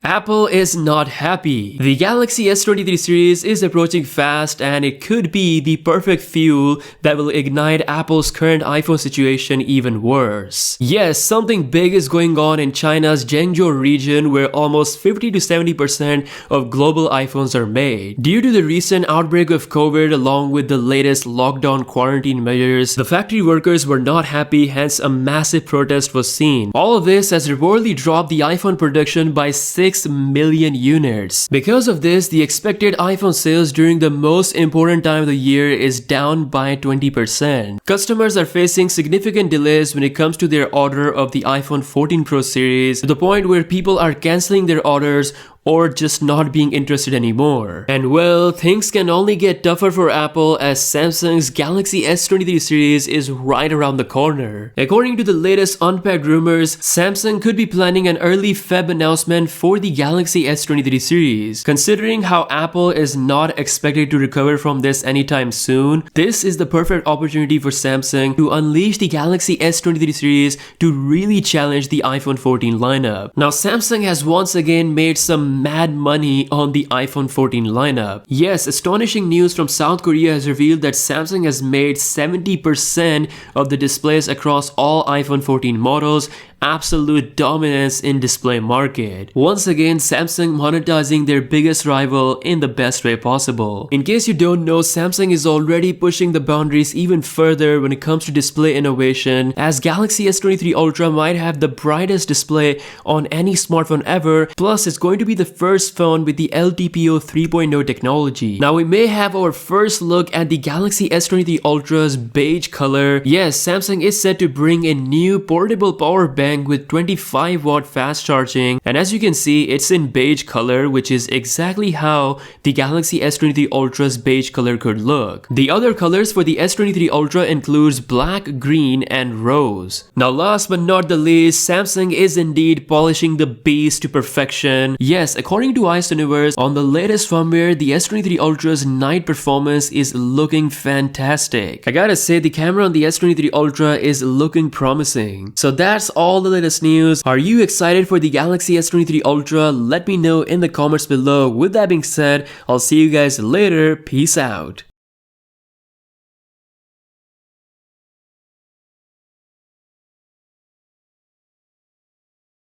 Apple is not happy. The Galaxy S23 series is approaching fast and it could be the perfect fuel that will ignite Apple's current iPhone situation even worse. Yes, something big is going on in China's Zhengzhou region where almost 50 to 70% of global iPhones are made. Due to the recent outbreak of COVID along with the latest lockdown quarantine measures, the factory workers were not happy, hence a massive protest was seen. All of this has reportedly dropped the iPhone production by 6 million units. Because of this, the expected iPhone sales during the most important time of the year is down by 20%. Customers are facing significant delays when it comes to their order of the iPhone 14 Pro series, to the point where people are canceling their orders or just not being interested anymore. And well, things can only get tougher for Apple as Samsung's Galaxy S23 series is right around the corner. According to the latest Unpacked rumors, Samsung could be planning an early Feb announcement for the Galaxy S23 series. Considering how Apple is not expected to recover from this anytime soon, this is the perfect opportunity for Samsung to unleash the Galaxy S23 series to really challenge the iPhone 14 lineup. Now, Samsung has once again made some mad money on the iPhone 14 lineup. Yes, astonishing news from South Korea has revealed that Samsung has made 70% of the displays across all iPhone 14 models. Absolute dominance in display market. Once again, Samsung monetizing their biggest rival in the best way possible. In case you don't know, Samsung is already pushing the boundaries even further when it comes to display innovation, as Galaxy S23 Ultra might have the brightest display on any smartphone ever, plus it's going to be the first phone with the LTPO 3.0 technology. Now we may have our first look at the Galaxy S23 Ultra's beige color. Yes, Samsung is set to bring a new portable power bank with 25-watt fast charging, and as you can see, it's in beige color, which is exactly how the Galaxy S23 Ultra's beige color could look. The other colors for the S23 Ultra includes black, green, and rose. Now last but not the least, Samsung is indeed polishing the beast to perfection. Yes, according to Ice Universe, on the latest firmware, the S23 Ultra's night performance is looking fantastic. I gotta say, the camera on the S23 Ultra is looking promising. So that's all the latest news. Are you excited for the Galaxy S23 Ultra? Let me know in the comments below. With that being said, I'll see you guys later. Peace out.